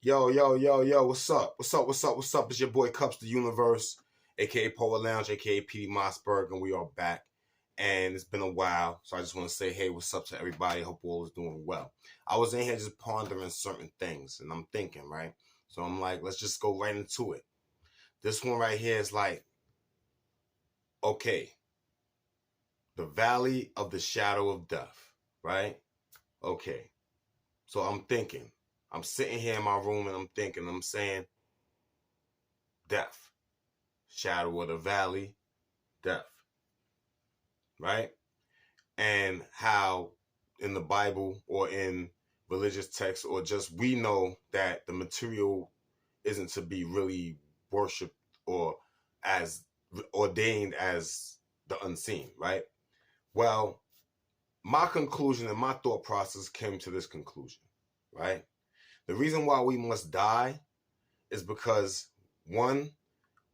Yo, yo, yo, yo, what's up? What's up? What's up? What's up? It's your boy Cups the Universe, aka Polar Lounge, aka PD Mossberg, and we are back. And it's been a while, so I just want to say, hey, what's up to everybody? Hope all is doing well. I was in here just pondering certain things, and I'm thinking, right? So I'm like, let's just go right into it. This one right here is like, okay, the valley of the shadow of death, right? Okay. So I'm thinking, I'm sitting here in my room and I'm thinking, I'm saying, death. Shadow of the valley, death, right? And how in the Bible or in religious texts or just we know that the material isn't to be really worshipped or as ordained as the unseen, right? Well, my conclusion and my thought process came to this conclusion, right? The reason why we must die is because one,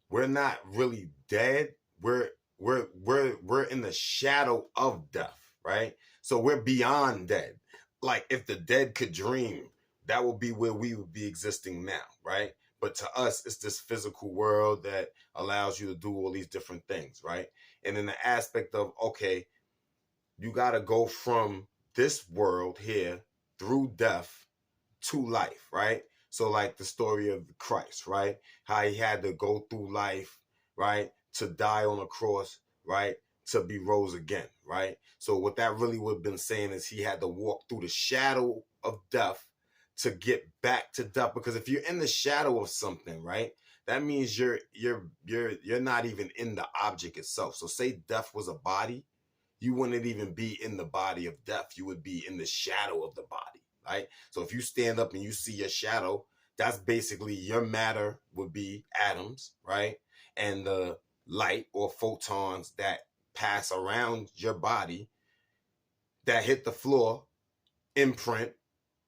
we're not really dead. We're in the shadow of death, right? So we're beyond dead. Like if the dead could dream, that would be where we would be existing now, right? But to us, it's this physical world that allows you to do all these different things, right? And in the aspect of, okay, you got to go from this world here through death to life, right? So like the story of Christ, right? How he had to go through life, right? To die on a cross, right? To be rose again, right? So what that really would have been saying is he had to walk through the shadow of death to get back to death. Because if you're in the shadow of something, right? That means you're not even in the object itself. So say death was a body, you wouldn't even be in the body of death. You would be in the shadow of the body, right? So if you stand up and you see your shadow, that's basically your matter would be atoms, right? And the light or photons that pass around your body that hit the floor imprint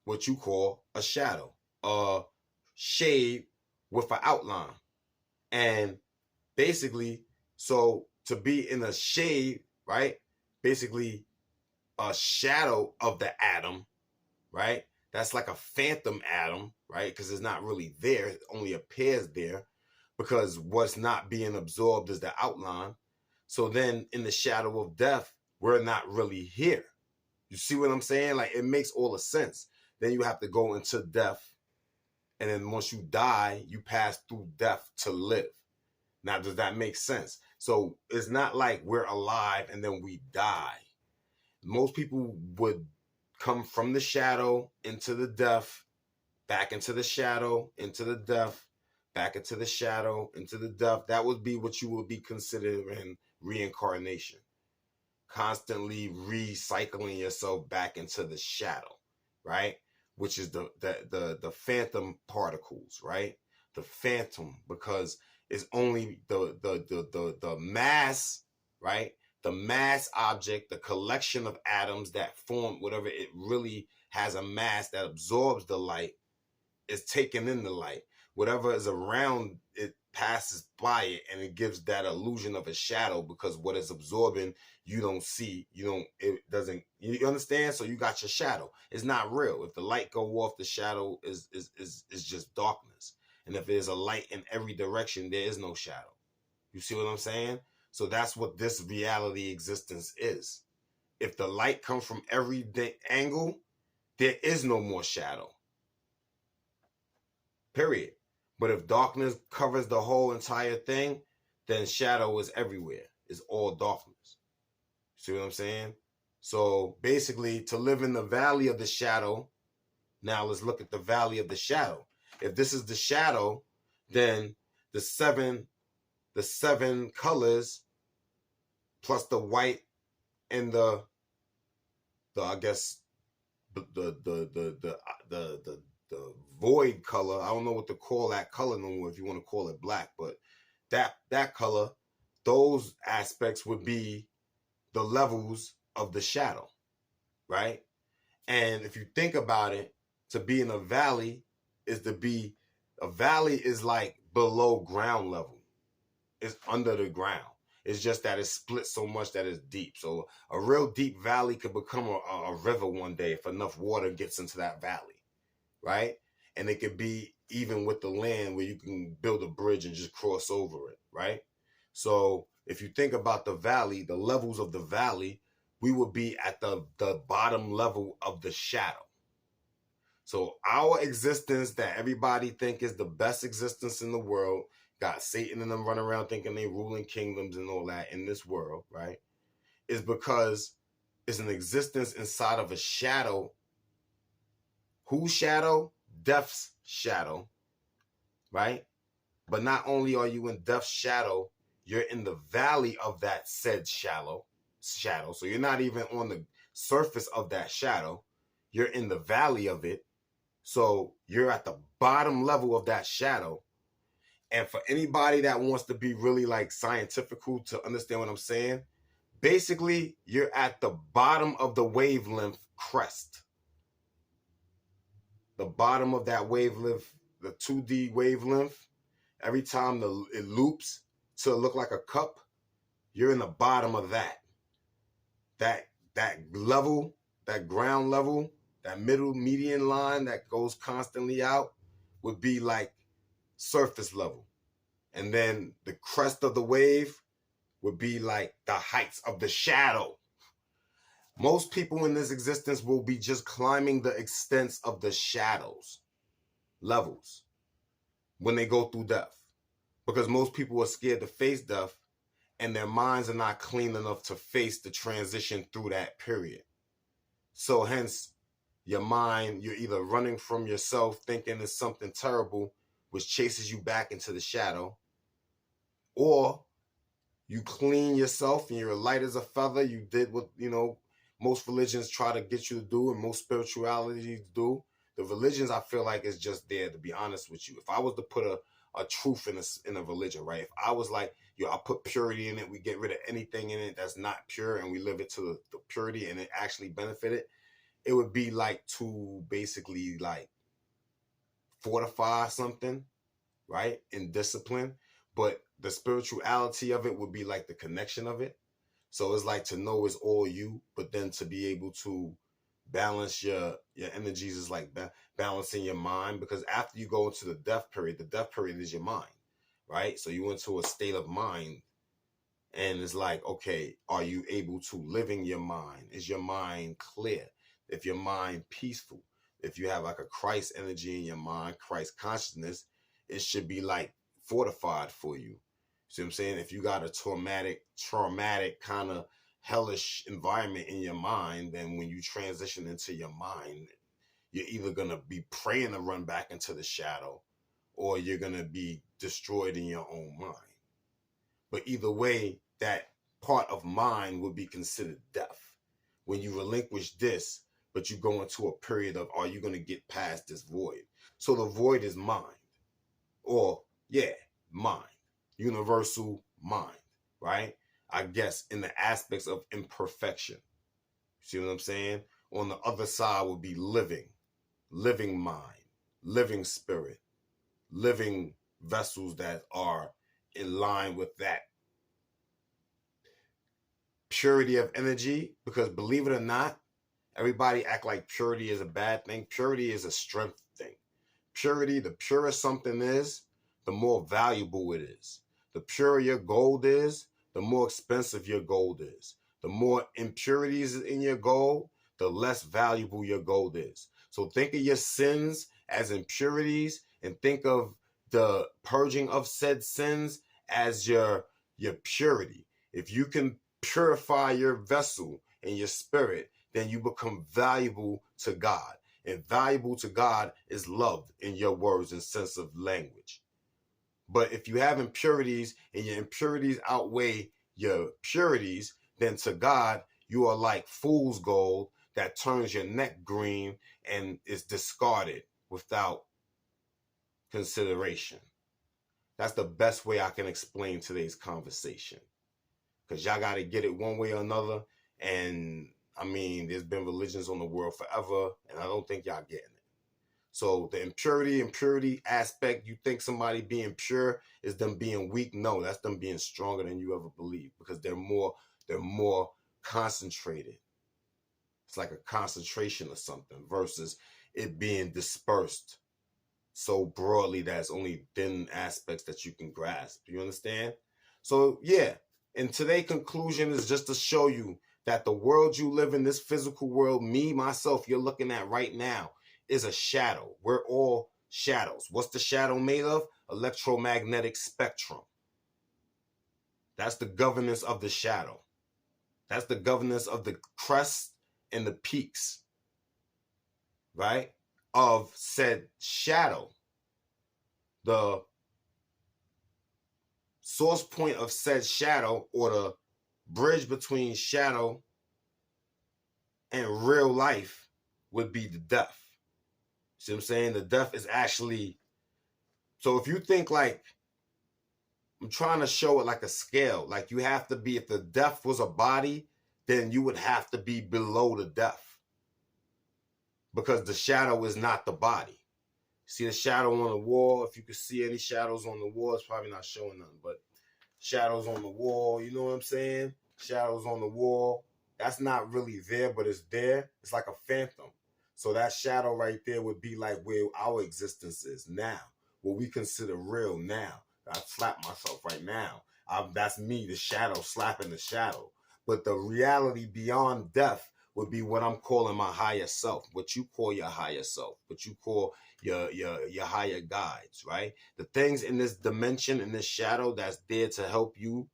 what you call a shadow, a shade with an outline. And basically, so to be in a shade, right? Basically, a shadow of the atom, right? That's like a phantom atom, right? Because it's not really there, it only appears there because what's not being absorbed is the outline. So then in the shadow of death, we're not really here. You see what I'm saying? Like it makes all the sense. Then you have to go into death. And then once you die, you pass through death to live. Now, does that make sense? So it's not like we're alive and then we die. Most people would come from the shadow into the death, back into the shadow, into the death, back into the shadow, into the death. That would be what you would be considering reincarnation. Constantly recycling yourself back into the shadow, right? Which is the phantom particles, right? The phantom, because it's only the mass, right? The mass object, the collection of atoms that form whatever it really has a mass that absorbs the light is taken in the light. Whatever is around it passes by it and it gives that illusion of a shadow because what it's absorbing you don't see, it doesn't, you understand? So you got your shadow. It's not real. If the light go off, the shadow is just darkness. And if there's a light in every direction, there is no shadow. You see what I'm saying? So that's what this reality existence is. If the light comes from every angle, there is no more shadow. Period. But if darkness covers the whole entire thing, then shadow is everywhere. It's all darkness. See what I'm saying? So basically, to live in the valley of the shadow, now let's look at the valley of the shadow. If this is the shadow, then the seven colors plus the white and the I guess the void color. I don't know what to call that color no more, if you want to call it black, but that color, those aspects would be the levels of the shadow, right? And if you think about it, to be in a valley is to be, a valley is like below ground level. It's under the ground. It's just that it's split so much that it's deep. So a real deep valley could become a river one day if enough water gets into that valley, right? And it could be even with the land where you can build a bridge and just cross over it, right? So if you think about the valley, the levels of the valley, we would be at the bottom level of the shadow. So our existence that everybody think is the best existence in the world, got Satan and them running around thinking they ruling kingdoms and all that in this world, right? Is because it's an existence inside of a shadow. Whose shadow? Death's shadow, right? But not only are you in death's shadow, you're in the valley of that said shadow. So you're not even on the surface of that shadow. You're in the valley of it. So you're at the bottom level of that shadow. And for anybody that wants to be really like scientifical to understand what I'm saying, basically you're at the bottom of the wavelength crest. The bottom of that wavelength, the 2D wavelength, every time it loops to look like a cup, you're in the bottom of that. That level, that ground level, that middle median line that goes constantly out would be like surface level. And then the crest of the wave would be like the heights of the shadow. Most people in this existence will be just climbing the extents of the shadows levels when they go through death. Because most people are scared to face death and their minds are not clean enough to face the transition through that period. So hence, your mind, you're either running from yourself thinking it's something terrible, which chases you back into the shadow, or you clean yourself and you're light as a feather. You did what, most religions try to get you to do and most spiritualities do. The religions, I feel like, is just there, to be honest with you. If I was to put a truth in a religion, right? If I was like, I put purity in it, we get rid of anything in it that's not pure and we live it to the purity and it actually benefited, it would be like to basically like fortify something, right? In discipline. But the spirituality of it would be like the connection of it. So it's like to know it's all you, but then to be able to balance your energies is like balancing your mind, because after you go into the death period is your mind, right? So you went to a state of mind and it's like, okay, are you able to live in your mind? Is your mind clear? If your mind peaceful, if you have like a Christ energy in your mind, Christ consciousness, it should be like fortified for you. See what I'm saying? If you got a traumatic kind of hellish environment in your mind, then when you transition into your mind, you're either going to be praying to run back into the shadow or you're going to be destroyed in your own mind. But either way, that part of mind would be considered death. When you relinquish this, but you go into a period of, are you going to get past this void? So the void is mind. Or, mind. Universal mind, right? I guess in the aspects of imperfection. See what I'm saying? On the other side would be living mind, living spirit, living vessels that are in line with that purity of energy. Because believe it or not, everybody act like purity is a bad thing. Purity is a strength thing. Purity, the purer something is, the more valuable it is. The purer your gold is, the more expensive your gold is. The more impurities in your gold, the less valuable your gold is. So think of your sins as impurities and think of the purging of said sins as your purity. If you can purify your vessel and your spirit, then you become valuable to God. And valuable to God is loved in your words and sense of language. But if you have impurities and your impurities outweigh your purities, then to God, you are like fool's gold that turns your neck green and is discarded without consideration. That's the best way I can explain today's conversation. Because y'all got to get it one way or another. And I mean, there's been religions on the world forever, and I don't think y'all getting it. So the impurity aspect, you think somebody being pure is them being weak? No, that's them being stronger than you ever believed, because they're more concentrated. It's like a concentration of something versus it being dispersed so broadly that it's only thin aspects that you can grasp. You understand? So yeah, and today's conclusion is just to show you that the world you live in, this physical world, me, myself, you're looking at right now, is a shadow. We're all shadows. What's the shadow made of? Electromagnetic spectrum. That's the governance of the shadow. That's the governance of the crest and the peaks, right, of said shadow. The source point of said shadow, or the bridge between shadow and real life, would be the death. See what I'm saying? The death is actually, so if you think like, I'm trying to show it like a scale, like you have to be, if the death was a body, then you would have to be below the death, because the shadow is not the body. See the shadow on the wall? If you can see any shadows on the wall, it's probably not showing nothing, but shadows on the wall, you know what I'm saying? Shadows on the wall. That's not really there, but it's there. It's like a phantom. So that shadow right there would be like where our existence is now, what we consider real now. I slap myself right now. That's me, the shadow, slapping the shadow. But the reality beyond death would be what I'm calling my higher self, what you call your higher self, what you call your higher guides, right? The things in this dimension, in this shadow, that's there to help you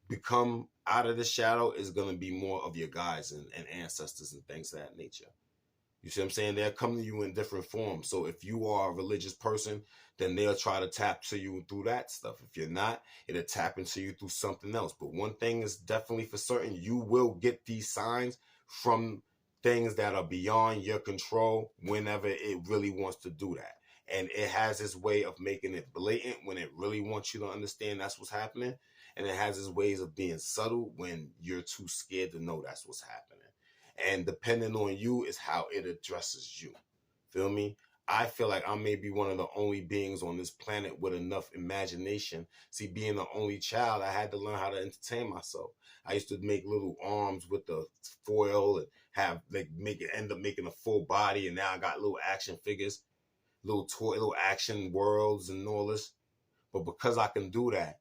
become out of the shadow is going to be more of your guides and ancestors and things of that nature. You see what I'm saying? They'll come to you in different forms. So if you are a religious person, then they'll try to tap to you through that stuff. If you're not, it'll tap into you through something else. But one thing is definitely for certain, you will get these signs from things that are beyond your control whenever it really wants to do that. And it has its way of making it blatant when it really wants you to understand that's what's happening. And it has its ways of being subtle when you're too scared to know that's what's happening. And depending on you is how it addresses you. Feel me? I feel like I may be one of the only beings on this planet with enough imagination. See, being the only child, I had to learn how to entertain myself. I used to make little arms with the foil and have like end up making a full body, and now I got little action figures, little toy, little action worlds and all this. But because I can do that,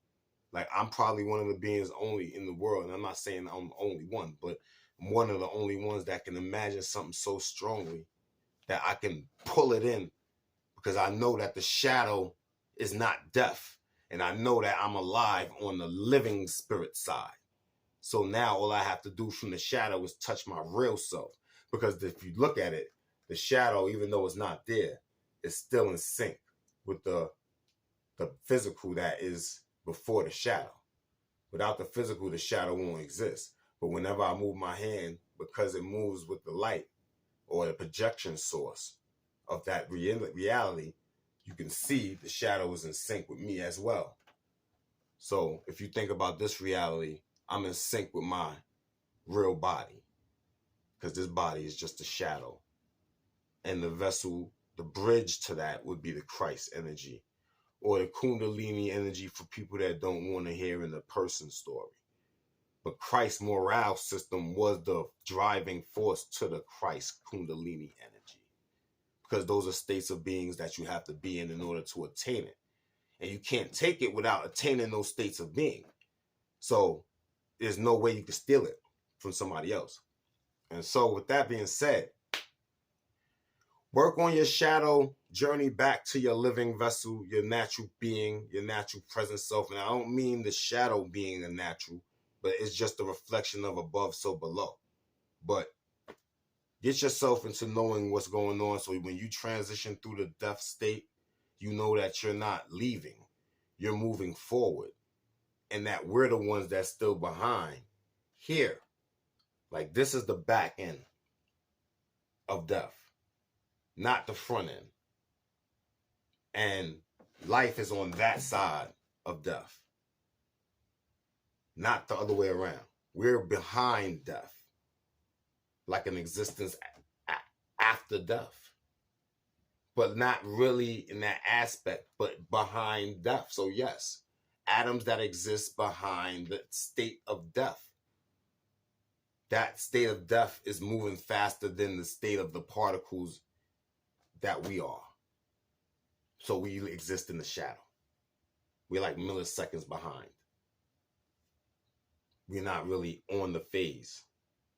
like I'm probably one of the beings only in the world, and I'm not saying I'm the only one, but I'm one of the only ones that can imagine something so strongly that I can pull it in, because I know that the shadow is not death, and I know that I'm alive on the living spirit side. So now all I have to do from the shadow is touch my real self, because if you look at it, the shadow, even though it's not there, is still in sync with the physical that is before the shadow. Without the physical, the shadow won't exist. But whenever I move my hand, because it moves with the light or the projection source of that reality, you can see the shadow is in sync with me as well. So if you think about this reality, I'm in sync with my real body, because this body is just a shadow. And the vessel, the bridge to that would be the Christ energy, or the Kundalini energy for people that don't want to hear in the person story. But Christ's morale system was the driving force to the Christ Kundalini energy, because those are states of beings that you have to be in order to attain it. And you can't take it without attaining those states of being. So there's no way you can steal it from somebody else. And so with that being said, work on your shadow journey back to your living vessel, your natural being, your natural present self. And I don't mean the shadow being a natural, but it's just a reflection of above, so below. But get yourself into knowing what's going on, so when you transition through the death state, you know that you're not leaving, you're moving forward, and that we're the ones that's still behind here. Like, this is the back end of death, not the front end. And life is on that side of death, not the other way around. We're behind death, like an existence after death, but not really in that aspect, but behind death. So yes, atoms that exist behind the state of death. That state of death is moving faster than the state of the particles that we are. So we exist in the shadow. We're like milliseconds behind. We're not really on the phase.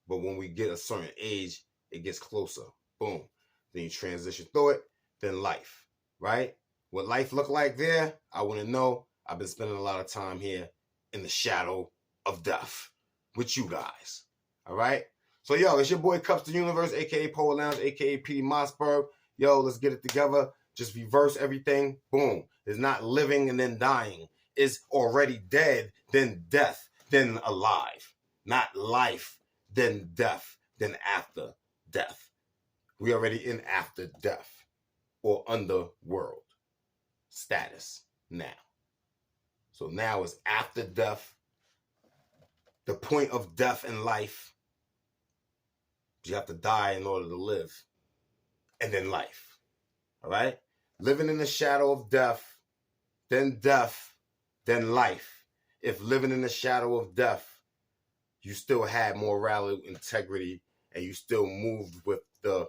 But when we get a certain age, it gets closer. Boom. Then you transition through it. Then life, right? What life look like there, I want to know. I've been spending a lot of time here in the shadow of death with you guys. All right? So, yo, it's your boy Cups the Universe, a.k.a. Poet Lounge, a.k.a. P. Mossberg. Yo, let's get it together. Just reverse everything. Boom. It's not living and then dying. It's already dead, then death, then alive. Not life, then death, then after death. We already in after death or underworld status now. So now is after death. The point of death in life, you have to die in order to live. And then life. All right? Living in the shadow of death, then life. If living in the shadow of death, you still had morality, integrity, and you still moved with the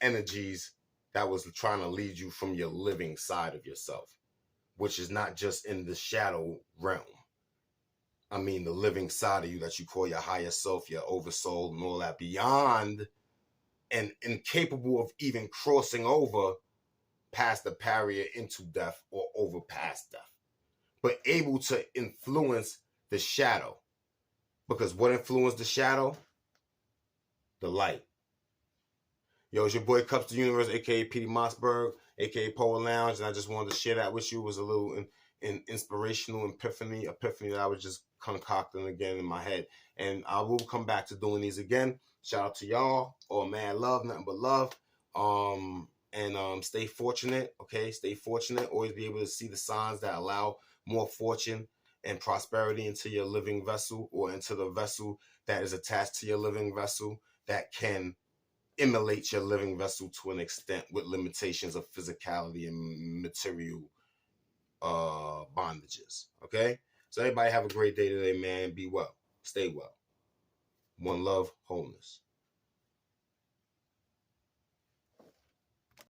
energies that was trying to lead you from your living side of yourself, which is not just in the shadow realm. I mean, the living side of you that you call your higher self, your oversoul, and all that, beyond and incapable of even crossing over past the barrier into death or over past death, but able to influence the shadow. Because what influenced the shadow? The light. Yo, it's your boy Cups the Universe, a.k.a. P.D. Mossberg, a.k.a. Poet Lounge, and I just wanted to share that with you. It was a little inspirational epiphany that I was just concocting again in my head. And I will come back to doing these again. Shout out to y'all. Oh, man, love, nothing but love. Stay fortunate, okay? Stay fortunate. Always be able to see the signs that allow more fortune and prosperity into your living vessel or into the vessel that is attached to your living vessel that can emulate your living vessel to an extent with limitations of physicality and material bondages. Okay? So everybody have a great day today, man. Be well. Stay well. One love, wholeness.